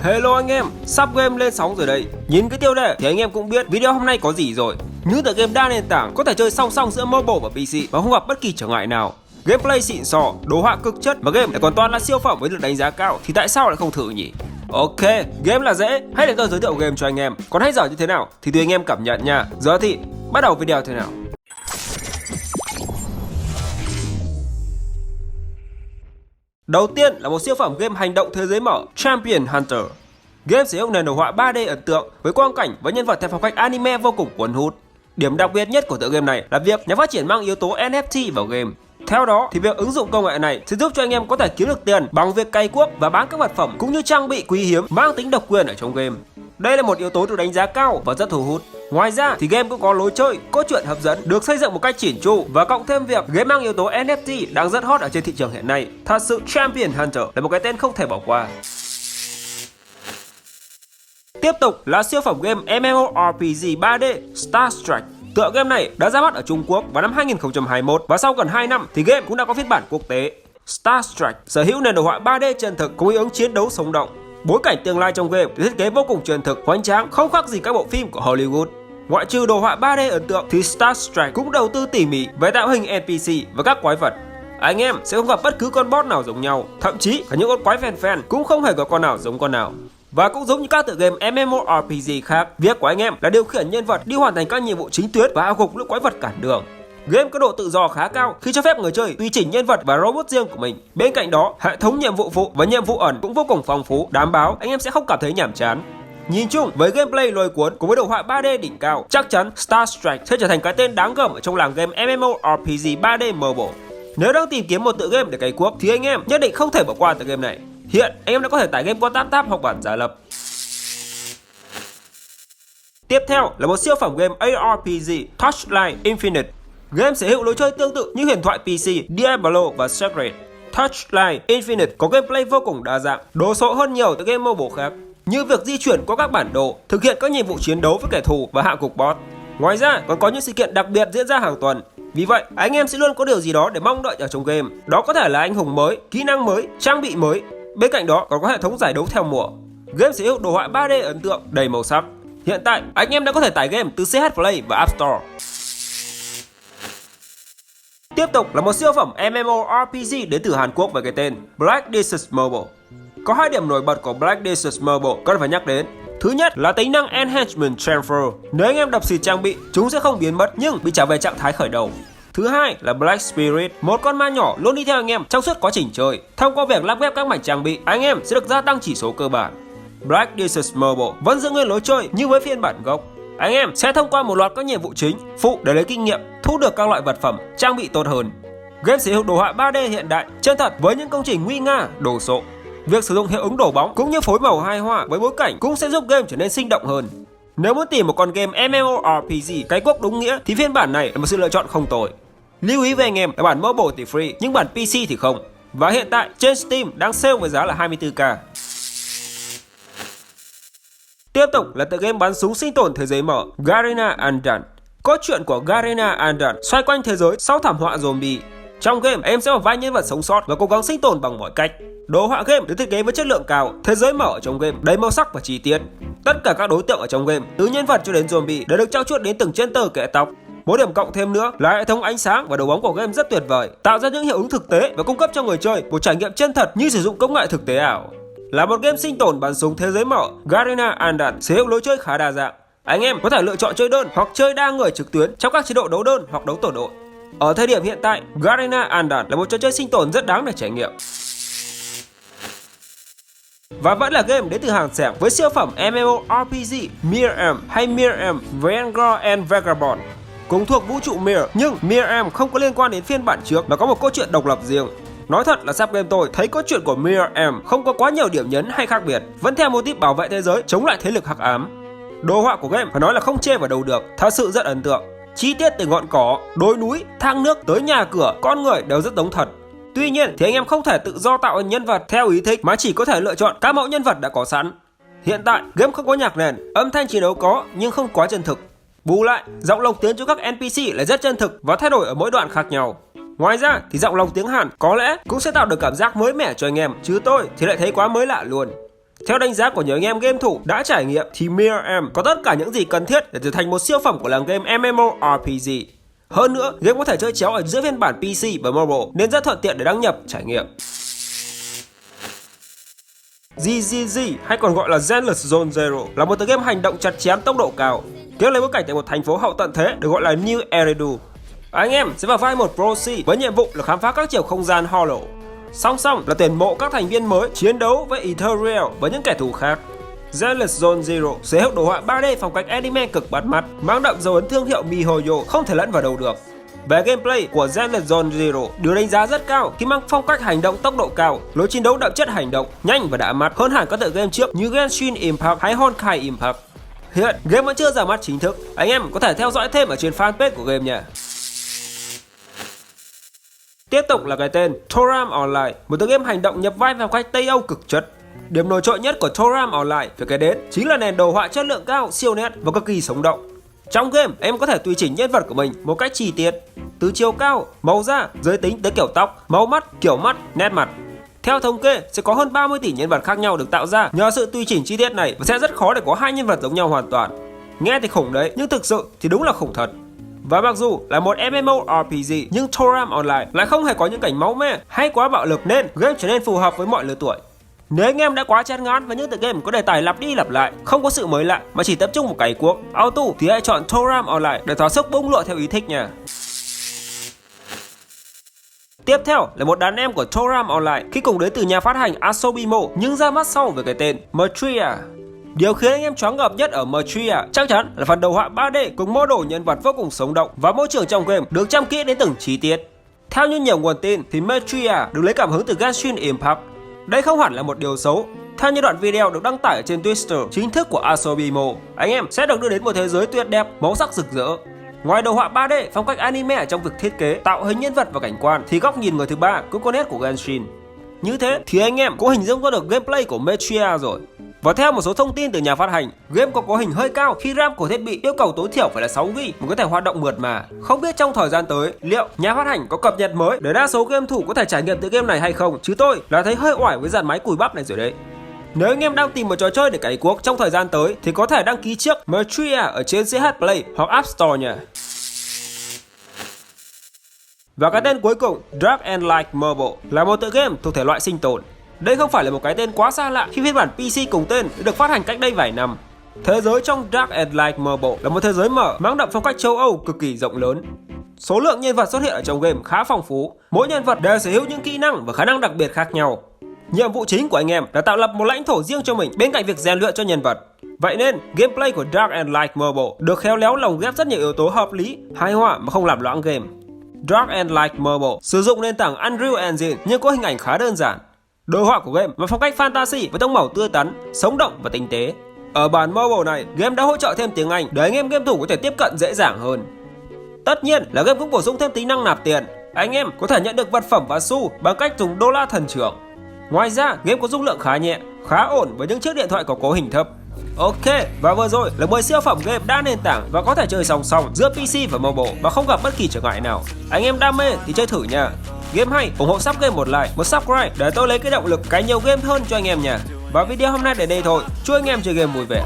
Hello anh em, sắp game lên sóng rồi đây. Nhìn cái tiêu đề thì anh em cũng biết video hôm nay có gì rồi. Những tựa game đa nền tảng có thể chơi song song giữa mobile và PC và không gặp bất kỳ trở ngại nào. Gameplay xịn sò, đồ họa cực chất mà game lại còn toàn là siêu phẩm với được đánh giá cao thì tại sao lại không thử nhỉ? Ok, game là dễ, hãy để tôi giới thiệu game cho anh em. Còn hay dở như thế nào thì tùy anh em cảm nhận nha. Giờ thì bắt đầu video thế nào. Đầu tiên là một siêu phẩm game hành động thế giới mở Champion Hunter. Game sử dụng nền đồ họa 3D ấn tượng với quang cảnh và nhân vật theo phong cách anime vô cùng cuốn hút. Điểm đặc biệt nhất của tựa game này là việc nhà phát triển mang yếu tố NFT vào game. Theo đó thì việc ứng dụng công nghệ này sẽ giúp cho anh em có thể kiếm được tiền bằng việc cày cuốc và bán các vật phẩm cũng như trang bị quý hiếm mang tính độc quyền ở trong game. Đây là một yếu tố được đánh giá cao và rất thu hút. Ngoài ra thì game cũng có lối chơi, cốt truyện hấp dẫn, được xây dựng một cách chỉn chu và cộng thêm việc game mang yếu tố NFT đang rất hot ở trên thị trường hiện nay. Thật sự Champion Hunter là một cái tên không thể bỏ qua. Tiếp tục là siêu phẩm game MMORPG 3D Star Strike. Tựa game này đã ra mắt ở Trung Quốc vào năm 2021 và sau gần 2 năm thì game cũng đã có phiên bản quốc tế. Star Strike sở hữu nền đồ họa 3D chân thực cùng hiệu ứng chiến đấu sống động. Bối cảnh tương lai trong game được thiết kế vô cùng chân thực, hoành tráng, không khác gì các bộ phim của Hollywood. Ngoại trừ đồ họa 3D ấn tượng thì Star Strike cũng đầu tư tỉ mỉ về tạo hình NPC và các quái vật. Anh em sẽ không gặp bất cứ con boss nào giống nhau, thậm chí cả những con quái phèn cũng không hề có con nào giống con nào. Và cũng giống như các tựa game MMORPG khác, việc của anh em là điều khiển nhân vật đi hoàn thành các nhiệm vụ chính tuyến và gục lũ quái vật cản đường. Game có độ tự do khá cao khi cho phép người chơi tùy chỉnh nhân vật và robot riêng của mình. Bên cạnh đó, hệ thống nhiệm vụ phụ và nhiệm vụ ẩn cũng vô cùng phong phú, đảm bảo anh em sẽ không cảm thấy nhàm chán. Nhìn chung, với gameplay lôi cuốn cùng với đồ họa 3D đỉnh cao, chắc chắn Star Strike sẽ trở thành cái tên đáng gờm ở trong làng game MMORPG 3D mobile. Nếu đang tìm kiếm một tựa game để cày cuốc thì anh em nhất định không thể bỏ qua tựa game này. Hiện anh em đã có thể tải game qua TapTap hoặc bản giả lập. Tiếp theo là một siêu phẩm game ARPG Touchline Infinite. Game sở hữu lối chơi tương tự như huyền thoại PC Diablo và Sacred. Touchline Infinite có gameplay vô cùng đa dạng, đồ sộ hơn nhiều từ game mobile khác, như việc di chuyển qua các bản đồ, thực hiện các nhiệm vụ chiến đấu với kẻ thù và hạ gục boss. Ngoài ra còn có những sự kiện đặc biệt diễn ra hàng tuần. Vì vậy, anh em sẽ luôn có điều gì đó để mong đợi ở trong game. Đó có thể là anh hùng mới, kỹ năng mới, trang bị mới. Bên cạnh đó còn có hệ thống giải đấu theo mùa. Game sở hữu đồ họa 3D ấn tượng, đầy màu sắc. Hiện tại, anh em đã có thể tải game từ CH Play và App Store. Tiếp tục là một siêu phẩm MMORPG đến từ Hàn Quốc với cái tên Black Desert Mobile. Có hai điểm nổi bật của Black Desert Mobile cần phải nhắc đến. Thứ nhất là tính năng Enhancement Transfer. Nếu anh em đập xịt trang bị, chúng sẽ không biến mất nhưng bị trả về trạng thái khởi đầu. Thứ hai là Black Spirit, một con ma nhỏ luôn đi theo anh em trong suốt quá trình chơi. Thông qua việc lắp ghép các mảnh trang bị, anh em sẽ được gia tăng chỉ số cơ bản. Black Desert Mobile vẫn giữ nguyên lối chơi như với phiên bản gốc. Anh em sẽ thông qua một loạt các nhiệm vụ chính, phụ để lấy kinh nghiệm, thu được các loại vật phẩm, trang bị tốt hơn. Game sử dụng đồ họa 3D hiện đại, chân thật với những công trình nguy nga, đồ sộ. Việc sử dụng hiệu ứng đổ bóng cũng như phối màu hài hòa với bối cảnh cũng sẽ giúp game trở nên sinh động hơn. Nếu muốn tìm một con game MMORPG cái cuốc đúng nghĩa thì phiên bản này là một sự lựa chọn không tồi. Lưu ý về anh em là bản mobile thì free nhưng bản PC thì không. Và hiện tại trên Steam đang sale với giá là 24k. Tiếp tục là tựa game bắn súng sinh tồn thế giới mở Garena Undawn. Cốt truyện của Garena Undawn xoay quanh thế giới sau thảm họa zombie. Trong game, em sẽ là vai nhân vật sống sót và cố gắng sinh tồn bằng mọi cách. Đồ họa game được thiết kế với chất lượng cao, thế giới mở ở trong game đầy màu sắc và chi tiết. Tất cả các đối tượng ở trong game, từ nhân vật cho đến zombie, đều được trau chuốt đến từng chân tơ kẽ tóc. Một điểm cộng thêm nữa là hệ thống ánh sáng và đồ bóng của game rất tuyệt vời, tạo ra những hiệu ứng thực tế và cung cấp cho người chơi một trải nghiệm chân thật như sử dụng công nghệ thực tế ảo. Là một game sinh tồn bắn súng thế giới mở, Garena Undawn sở hữu lối chơi khá đa dạng. Anh em có thể lựa chọn chơi đơn hoặc chơi đa người trực tuyến trong các chế độ đấu đơn hoặc đấu tổ đội. Ở thời điểm hiện tại, Garena Undawn là một trò chơi sinh tồn rất đáng để trải nghiệm. Và vẫn là game đến từ hàng xẻng với siêu phẩm MMORPG Mirror hay Mirror Vanguard and Vagabond. Cùng thuộc vũ trụ Mirror nhưng Mirror không có liên quan đến phiên bản trước mà có một câu chuyện độc lập riêng. Nói thật là sắp game tôi thấy câu chuyện của Mirror không có quá nhiều điểm nhấn hay khác biệt, vẫn theo mô típ bảo vệ thế giới chống lại thế lực hắc ám. Đồ họa của game phải nói là không chê vào đâu được, thật sự rất ấn tượng. Chi tiết từ ngọn cỏ, đồi núi, thang nước tới nhà cửa, con người đều rất giống thật. Tuy nhiên thì anh em không thể tự do tạo nhân vật theo ý thích mà chỉ có thể lựa chọn các mẫu nhân vật đã có sẵn. Hiện tại game không có nhạc nền, âm thanh chiến đấu có nhưng không quá chân thực. Bù lại, giọng lồng tiếng cho các NPC lại rất chân thực và thay đổi ở mỗi đoạn khác nhau. Ngoài ra thì giọng lồng tiếng Hàn có lẽ cũng sẽ tạo được cảm giác mới mẻ cho anh em, chứ tôi thì lại thấy quá mới lạ luôn. Theo đánh giá của nhiều anh em game thủ đã trải nghiệm thì Mirror M có tất cả những gì cần thiết để trở thành một siêu phẩm của làng game MMORPG. Hơn nữa, game có thể chơi chéo ở giữa phiên bản PC và mobile nên rất thuận tiện để đăng nhập, trải nghiệm. GGG hay còn gọi là Zenless Zone Zero là một tựa game hành động chặt chém tốc độ cao, kéo lấy bối cảnh tại một thành phố hậu tận thế được gọi là New Eridu. Anh em sẽ vào vai một proxy với nhiệm vụ là khám phá các chiều không gian Hollow. Song song là tuyển mộ các thành viên mới chiến đấu với Ethereal với những kẻ thù khác. Zenless Zone Zero sở hữu đồ họa 3D phong cách anime cực bắt mắt, mang đậm dấu ấn thương hiệu MiHoYo không thể lẫn vào đâu được. Về gameplay của Zenless Zone Zero được đánh giá rất cao khi mang phong cách hành động tốc độ cao, lối chiến đấu đậm chất hành động, nhanh và đã mắt hơn hẳn các tựa game trước như Genshin Impact hay Honkai Impact. Hiện game vẫn chưa ra mắt chính thức, anh em có thể theo dõi thêm ở trên fanpage của game nha. Tiếp tục là cái tên Thoram Online, một tựa game hành động nhập vai vào cách Tây Âu cực chất. Điểm nổi trội nhất của Thoram Online phải kể đến chính là nền đồ họa chất lượng cao, siêu nét và cực kỳ sống động. Trong game, em có thể tùy chỉnh nhân vật của mình một cách chi tiết, từ chiều cao, màu da, giới tính tới kiểu tóc, màu mắt, kiểu mắt, nét mặt. Theo thống kê, sẽ có hơn 30 tỷ nhân vật khác nhau được tạo ra nhờ sự tùy chỉnh chi tiết này và sẽ rất khó để có hai nhân vật giống nhau hoàn toàn. Nghe thì khủng đấy, nhưng thực sự thì đúng là khủng thật. Và mặc dù là một MMORPG nhưng Thoram Online lại không hề có những cảnh máu me hay quá bạo lực nên game trở nên phù hợp với mọi lứa tuổi. Nếu anh em đã quá chán ngán với những tựa game có đề tài lặp đi lặp lại, không có sự mới lạ mà chỉ tập trung một cày cuốc, auto thì hãy chọn Thoram Online để thỏa sức bung lụa theo ý thích nha. Tiếp theo là một đàn em của Thoram Online khi cùng đến từ nhà phát hành Asobimo nhưng ra mắt sau với cái tên Metria. Điều khiến anh em choáng ngợp nhất ở Metria chắc chắn là phần đầu họa 3D cùng mô đồ nhân vật vô cùng sống động và môi trường trong game được chăm kỹ đến từng chi tiết. Theo như nhiều nguồn tin thì Metria được lấy cảm hứng từ Genshin Impact. Đây không hẳn là một điều xấu. Theo như đoạn video được đăng tải ở trên Twitter chính thức của Asobimo, anh em sẽ được đưa đến một thế giới tuyệt đẹp, màu sắc rực rỡ. Ngoài đồ họa 3D, phong cách anime ở trong việc thiết kế, tạo hình nhân vật và cảnh quan thì góc nhìn người thứ ba cũng có nét của Genshin. Như thế thì anh em cũng hình dung ra được gameplay của Metria rồi. Và theo một số thông tin từ nhà phát hành, game có cấu hình hơi cao khi RAM của thiết bị yêu cầu tối thiểu phải là 6GB mới có thể hoạt động mượt mà. Không biết trong thời gian tới liệu nhà phát hành có cập nhật mới để đa số game thủ có thể trải nghiệm tựa game này hay không, chứ tôi là thấy hơi oải với dàn máy cùi bắp này rồi đấy. Nếu anh em đang tìm một trò chơi để cày cuốc trong thời gian tới thì có thể đăng ký trước Metria ở trên CH Play hoặc App Store nha. Và cái tên cuối cùng, Dark and Light Mobile, là một tựa game thuộc thể loại sinh tồn. Đây không phải là một cái tên quá xa lạ khi phiên bản PC cùng tên được phát hành cách đây vài năm. Thế giới trong Dark and Light Mobile là một thế giới mở mang đậm phong cách châu Âu cực kỳ rộng lớn. Số lượng nhân vật xuất hiện ở trong game khá phong phú, mỗi nhân vật đều sở hữu những kỹ năng và khả năng đặc biệt khác nhau. Nhiệm vụ chính của anh em là tạo lập một lãnh thổ riêng cho mình bên cạnh việc rèn luyện cho nhân vật. Vậy nên, gameplay của Dark and Light Mobile được khéo léo lồng ghép rất nhiều yếu tố hợp lý, hài hòa mà không làm loãng game. Dark and Light Mobile sử dụng nền tảng Unreal Engine nhưng có hình ảnh khá đơn giản. Đồ họa của game và phong cách fantasy với tông màu tươi tắn, sống động và tinh tế. Ở bản mobile này, game đã hỗ trợ thêm tiếng Anh để anh em game thủ có thể tiếp cận dễ dàng hơn. Tất nhiên là game cũng bổ sung thêm tính năng nạp tiền. Anh em có thể nhận được vật phẩm và xu bằng cách dùng đô la thần trưởng. Ngoài ra, game có dung lượng khá nhẹ, khá ổn với những chiếc điện thoại có cấu hình thấp. Ok, và vừa rồi là 10 siêu phẩm game đa nền tảng và có thể chơi song song giữa PC và mobile mà không gặp bất kỳ trở ngại nào. Anh em đam mê thì chơi thử nha. Game hay, ủng hộ Sub Game một like, một subscribe để tôi lấy cái động lực cày nhiều game hơn cho anh em nha. Và video hôm nay đến đây thôi. Chúc anh em chơi game vui vẻ.